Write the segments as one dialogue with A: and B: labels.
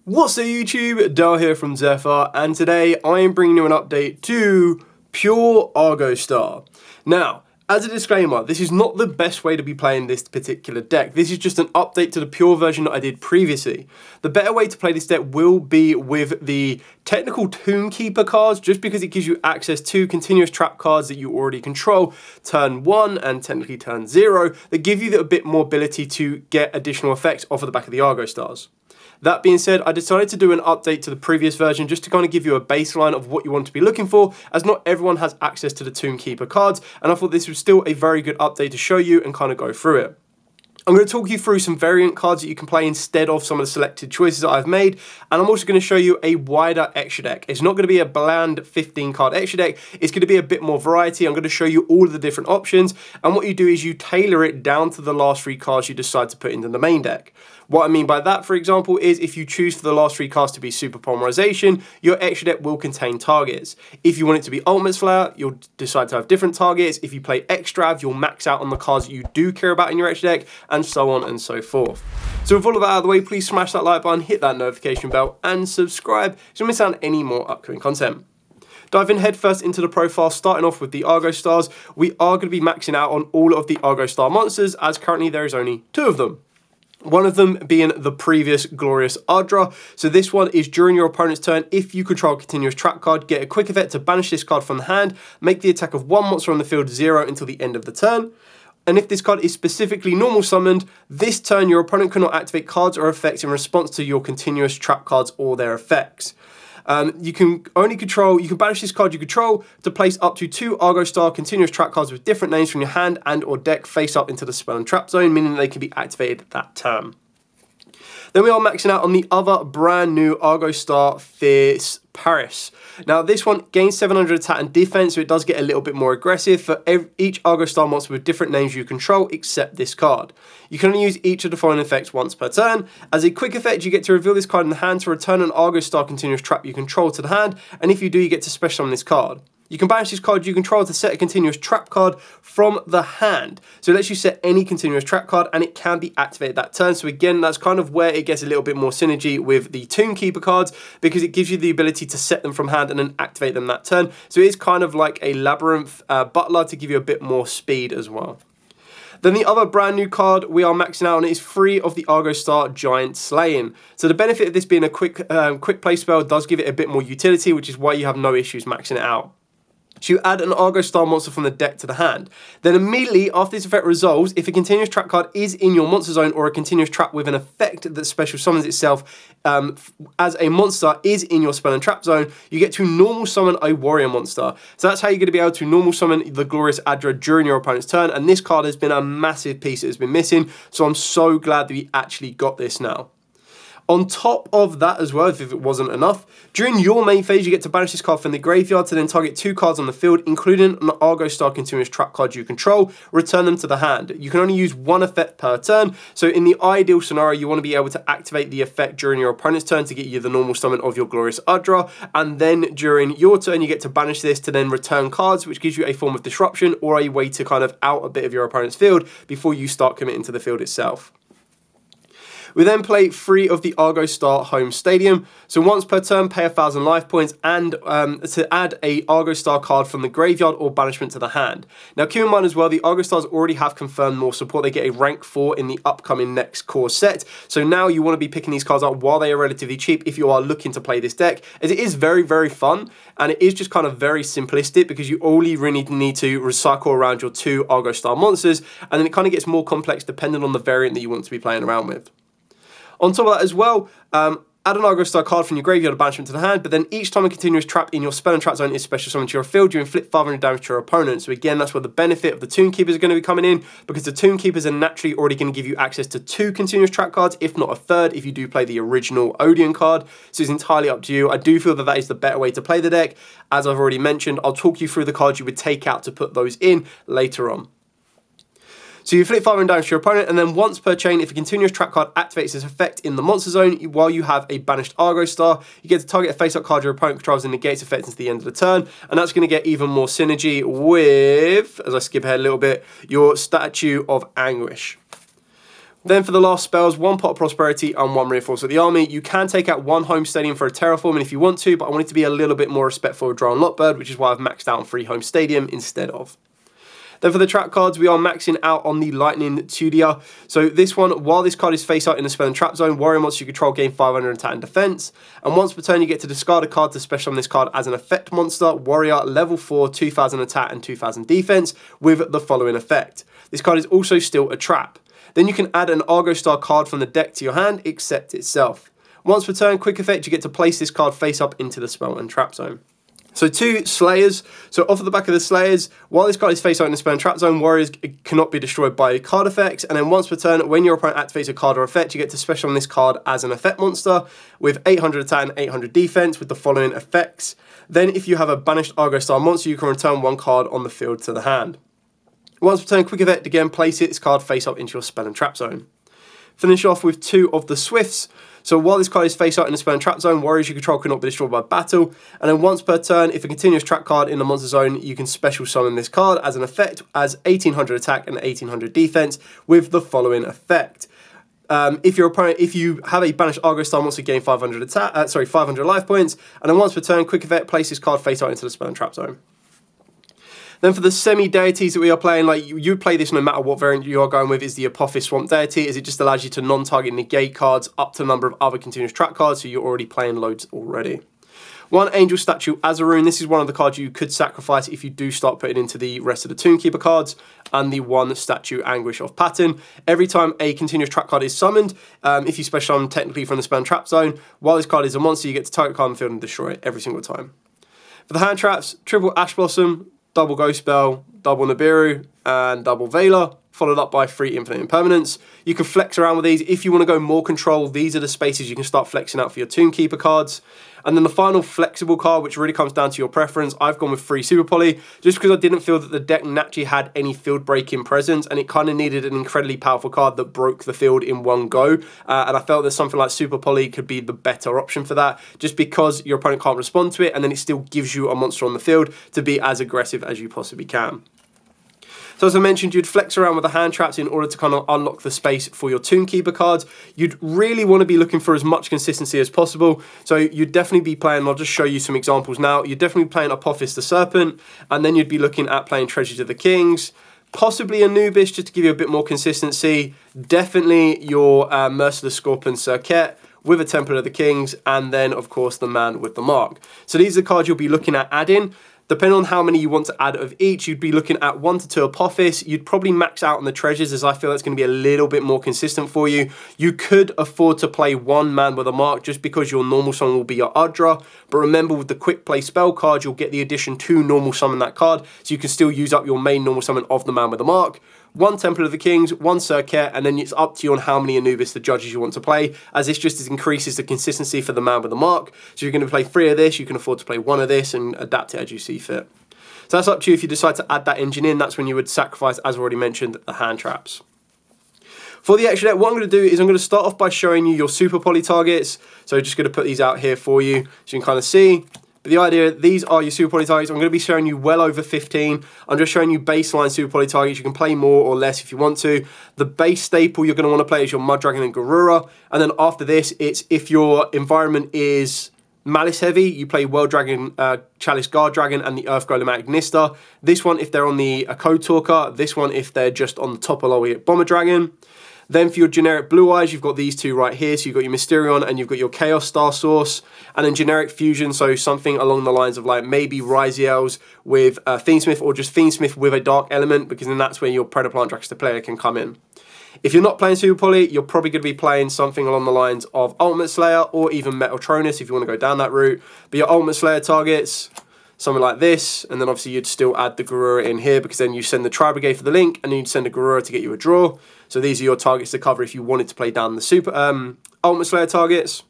A: What's up YouTube, Dale here from Zephyr, and today I am bringing you an update to Pure Argostar. Now, as a disclaimer, this is not the best way to be playing this particular deck. This is just an update to the pure version that I did previously. The better way to play this deck will be with the technical Tombkeeper cards, just because it gives you access to continuous trap cards that you already control, turn 1 and technically turn 0, that give you a bit more ability to get additional effects off of the back of the Argostars. That being said, I decided to do an update to the previous version just to kind of give you a baseline of what you want to be looking for, as not everyone has access to the Tombkeeper cards, and I thought this was still a very good update to show you and kind of go through it. I'm going to talk you through some variant cards that you can play instead of some of the selected choices that I've made, and I'm also going to show you a wider extra deck. It's not going to be a bland 15 card extra deck, it's going to be a bit more variety. I'm going to show you all of the different options, and what you do is you tailor it down to the last 3 cards you decide to put into the main deck. What I mean by that, for example, is if you choose for the last 3 cards to be Super Polymerization, your extra deck will contain targets. If you want it to be Ultimate Slayer, you'll decide to have different targets. If you play Extrav, you'll max out on the cards that you do care about in your extra deck, and so on and so forth. So with all of that out of the way, please smash that like button, hit that notification bell, and subscribe so you don't miss out on any more upcoming content. Diving headfirst into the profile, starting off with the Argostars, we are going to be maxing out on all of the Argostar monsters, as currently there is only 2 of them. One of them being the previous glorious Ardra. So this one is during your opponent's turn, if you control a continuous trap card, get a quick effect to banish this card from the hand, make the attack of 1 monster on the field 0 until the end of the turn. And if this card is specifically normal summoned, this turn your opponent cannot activate cards or effects in response to your continuous trap cards or their effects. You can banish this card you control to place up to 2 Argostar continuous trap cards with different names from your hand and or deck face up into the spell and trap zone, meaning they can be activated that turn. Then we are maxing out on the other brand new Argostar Fierce Paris. Now this one gains 700 attack and defense, so it does get a little bit more aggressive for each Argostar monster with different names you control, except this card. You can only use each of the following effects once per turn. As a quick effect, you get to reveal this card in the hand to return an Argostar continuous trap you control to the hand, and if you do, you get to special summon this card. You can banish this card you control to set a continuous trap card from the hand. So it lets you set any continuous trap card, and it can be activated that turn. So again, that's kind of where it gets a little bit more synergy with the Tombkeeper cards, because it gives you the ability to set them from hand and then activate them that turn. So it is kind of like a Labyrinth Butler to give you a bit more speed as well. Then the other brand new card we are maxing out on is free of the Argostar Giant Slaying. So the benefit of this being a quick play spell does give it a bit more utility, which is why you have no issues maxing it out. So you add an Argostar monster from the deck to the hand. Then immediately after this effect resolves, if a continuous trap card is in your monster zone or a continuous trap with an effect that special summons itself as a monster is in your spell and trap zone, you get to normal summon a warrior monster. So that's how you're going to be able to normal summon the glorious Ardra during your opponent's turn, and this card has been a massive piece that has been missing, so I'm so glad that we actually got this now. On top of that as well, if it wasn't enough, during your main phase, you get to banish this card from the graveyard to then target 2 cards on the field, including an Argostar continuous trap card you control, return them to the hand. You can only use 1 effect per turn, so in the ideal scenario, you want to be able to activate the effect during your opponent's turn to get you the normal summon of your glorious Ardra, and then during your turn, you get to banish this to then return cards, which gives you a form of disruption or a way to kind of out a bit of your opponent's field before you start committing to the field itself. We then play 3 of the Argostar Home Stadium. So once per turn, pay 1,000 life points and to add a Argostar card from the graveyard or banishment to the hand. Now keep in mind as well, the Argostars already have confirmed more support. They get a rank 4 in the upcoming next core set. So now you want to be picking these cards up while they are relatively cheap if you are looking to play this deck, as it is very, very fun. And it is just kind of very simplistic because you only really need to recycle around your 2 Argostar monsters. And then it kind of gets more complex depending on the variant that you want to be playing around with. On top of that as well, add an Argostar card from your graveyard or banishment to the hand, but then each time a continuous trap in your spell and trap zone is special summoned to your field, you inflict 500 damage to your opponent. So again, that's where the benefit of the Tombkeepers are going to be coming in, because the Tombkeepers are naturally already going to give you access to 2 continuous trap cards, if not a third, if you do play the original Odeon card. So it's entirely up to you. I do feel that that is the better way to play the deck. As I've already mentioned, I'll talk you through the cards you would take out to put those in later on. So you inflict 500 damage to your opponent, and then once per chain, if a continuous trap card activates its effect in the monster zone while you have a banished Argostar, you get to target a face-up card your opponent controls and negates effect until the end of the turn, and that's going to get even more synergy with, as I skip ahead a little bit, your Statue of Anguish. Then for the last spells, 1 Pot of Prosperity and 1 Reinforce of the Army. You can take out 1 Home Stadium for a Terraforming if you want to, but I want it to be a little bit more respectful of Drow and Lockbird, which is why I've maxed out on 3 Home Stadium instead of. Then for the trap cards, we are maxing out on the Lightning Tudia. So this one, while this card is face out in the spell and trap zone, warrior monster you control gain 500 attack and defense. And once per turn, you get to discard a card to special on this card as an effect monster, warrior, level 4, 2000 attack and 2000 defense with the following effect. This card is also still a trap. Then you can add an Argostar card from the deck to your hand, except itself. Once per turn, quick effect, you get to place this card face up into the spell and trap zone. So 2 Slayers. So off of the back of the Slayers, while this card is face out in the spell and trap zone, warriors cannot be destroyed by card effects. And then once per turn, when your opponent activates a card or effect, you get to special on this card as an effect monster with 800 attack and 800 defense with the following effects. Then if you have a banished Argostar monster, you can return 1 card on the field to the hand. Once per turn, quick effect, again, place this card face up into your spell and trap zone. Finish off with 2 of the Swifts. So while this card is face out in the spell and trap zone, warriors you control cannot be destroyed by battle. And then once per turn, if a continuous trap card in the monster zone, you can special summon this card as an effect as 1800 attack and 1800 defense with the following effect. If you have a banished Argostar monster, gain 500 attack, 500 life points. And then once per turn, quick effect, place this card face out into the spell and trap zone. Then for the semi-deities that we are playing, like you play this no matter what variant you are going with, is the Apophis Swamp Deity, as it just allows you to non-target negate cards up to the number of other continuous trap cards, so you're already playing loads already. 1 Angel Statue Azaroon, this is one of the cards you could sacrifice if you do start putting into the rest of the Tombkeeper cards, and the 1 Statue Anguish of Pattern. Every time a continuous trap card is summoned, if you special summon technically from the spell and trap zone, while this card is a monster, you get to target card on the field and destroy it every single time. For the hand traps, triple Ash Blossom, double Ghost Spell, double Nibiru, and double Veiler, followed up by 3 Infinite Impermanence. You can flex around with these. If you want to go more control, these are the spaces you can start flexing out for your Tombkeeper cards. And then the final flexible card, which really comes down to your preference, I've gone with 3 Super Poly, just because I didn't feel that the deck naturally had any field breaking presence, and it kind of needed an incredibly powerful card that broke the field in one go. And I felt that something like Super Poly could be the better option for that, just because your opponent can't respond to it, and then it still gives you a monster on the field to be as aggressive as you possibly can. So as I mentioned, you'd flex around with the hand traps in order to kind of unlock the space for your Tombkeeper cards. You'd really want to be looking for as much consistency as possible. So you'd definitely be playing, I'll just show you some examples now. You'd definitely be playing Apophis the Serpent, and then you'd be looking at playing Treasures of the Kings, possibly Anubis just to give you a bit more consistency. Definitely your Merciless Scorpion Circuit with a Temple of the Kings, and then of course the Man with the Mark. So these are the cards you'll be looking at adding. Depending on how many you want to add of each, you'd be looking at 1 to 2 Apophis. You'd probably max out on the treasures, as I feel that's going to be a little bit more consistent for you. You could afford to play 1 Man with a Mark just because your normal summon will be your Udra. But remember, with the quick play spell card, you'll get the addition to normal summon that card, so you can still use up your main normal summon of the Man with a Mark. 1 Temple of the Kings, 1 Circuit, and then it's up to you on how many Anubis the judges you want to play, as this just increases the consistency for the Man with the Mark. So you're going to play 3 of this, you can afford to play 1 of this and adapt it as you see fit. So that's up to you. If you decide to add that engine in, that's when you would sacrifice, as already mentioned, the hand traps. For the extra deck, what I'm going to do is I'm going to start off by showing you your Super Poly targets. So just going to put these out here for you so you can kind of see. But the idea, these are your Super Poly targets. I'm going to be showing you well over 15. I'm just showing you baseline Super Poly targets. You can play more or less if you want to. The base staple you're going to want to play is your Mud Dragon and Garura. And then after this, it's if your environment is Malice heavy, you play World Dragon, Chalice Guard Dragon, and the Earth Golem Agnista. This one if they're on the Code Talker. This one if they're just on the top of Bomber Dragon. Then for your generic Blue Eyes, you've got these 2 right here. So you've got your Mysterion and you've got your Chaos Star Source. And then generic Fusion, so something along the lines of like maybe Ryziel's with Fiendsmith, or just Fiendsmith with a Dark Element, because then that's where your Predaplant Dragster player can come in. If you're not playing Super Poly, you're probably going to be playing something along the lines of Ultimate Slayer or even Metaltronus if you want to go down that route. But your Ultimate Slayer targets, something like this, and then obviously you'd still add the Garura in here, because then you send the Tri-Brigade for the link, and then you'd send a Garura to get you a draw. So these are your targets to cover if you wanted to play down the Super Ultimate Slayer targets.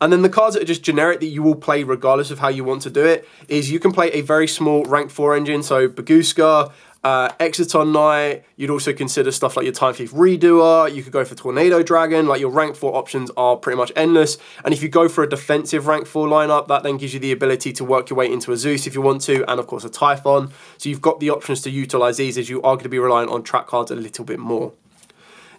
A: And then the cards that are just generic that you will play regardless of how you want to do it is you can play a very small rank 4 engine, so Baguska, Exciton Knight. You'd also consider stuff like your Time Thief Redoer. You could go for Tornado Dragon. Like, your rank 4 options are pretty much endless. And if you go for a defensive rank 4 lineup, that then gives you the ability to work your way into a Zeus if you want to, and of course a Typhon. So you've got the options to utilize these, as you are going to be relying on track cards a little bit more.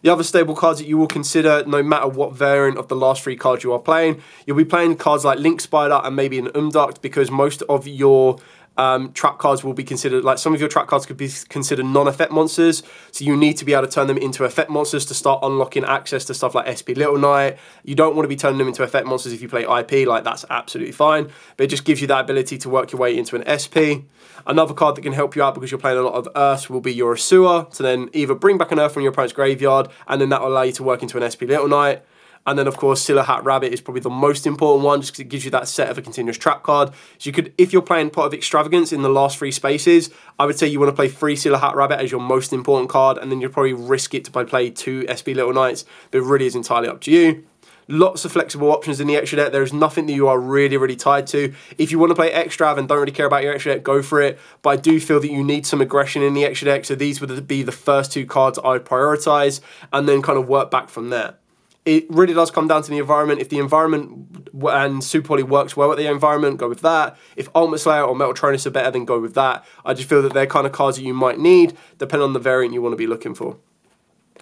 A: The other stable cards that you will consider, no matter what variant of the last 3 cards you are playing, you'll be playing cards like Link Spider and maybe an Umduct, because most of your trap cards will be considered, like some of your trap cards could be considered non-effect monsters, so you need to be able to turn them into effect monsters to start unlocking access to stuff like SP Little Knight. You don't want to be turning them into effect monsters if you play IP, like that's absolutely fine, but it just gives you that ability to work your way into an SP. Another card that can help you out because you're playing a lot of Earths will be your Asua, to then either bring back an Earth from your opponent's graveyard, and then that will allow you to work into an SP Little Knight. And then, of course, Silhouette Rabbit is probably the most important one, just because it gives you that set of a continuous trap card. So you could, if you're playing Pot of Extravagance in the last 3 spaces, I would say you want to play 3 Silhouette Rabbit as your most important card, and then you'll probably risk it to play 2 SP Little Knights, but it really is entirely up to you. Lots of flexible options in the extra deck. There is nothing that you are really tied to. If you want to play Extrav and don't really care about your extra deck, go for it. But I do feel that you need some aggression in the extra deck, so these would be the first 2 cards I would prioritise, and then kind of work back from there. It really does come down to the environment. If the environment and Super Poly works well at the environment, go with that. If Ultimate Slayer or Metaltronus are better, then go with that. I just feel that they're kind of cards that you might need, depending on the variant you want to be looking for.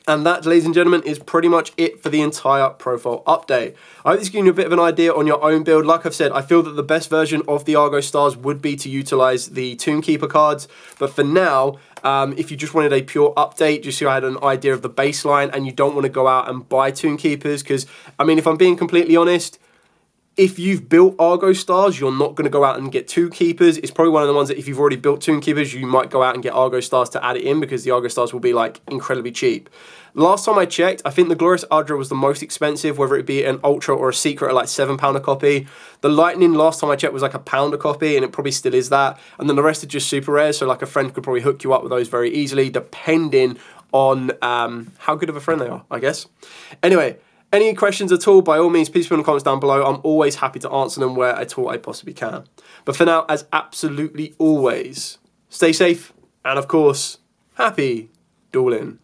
A: And that, ladies and gentlemen, is pretty much it for the entire profile update. I hope this gives you a bit of an idea on your own build. Like I've said, I feel that the best version of the Argostars would be to utilise the Tombkeeper cards. But for now, if you just wanted a pure update, just so you had an idea of the baseline and you don't want to go out and buy Tombkeepers, because, I mean, if I'm being completely honest, if you've built Argostars, you're not going to go out and get Tombkeepers. It's probably one of the ones that if you've already built Tombkeepers, you might go out and get Argostars to add it in, because the Argostars will be like incredibly cheap. Last time I checked, I think the Glorious Ardra was the most expensive, whether it be an Ultra or a Secret at like £7 a copy. The Lightning, last time I checked, was like £1 a copy, and it probably still is that. And then the rest are just super rares, so like a friend could probably hook you up with those very easily, depending on how good of a friend they are, I guess. Anyway, any questions at all, by all means, please put in the comments down below. I'm always happy to answer them where at all I possibly can. But for now, as absolutely always, stay safe, and of course, happy dueling.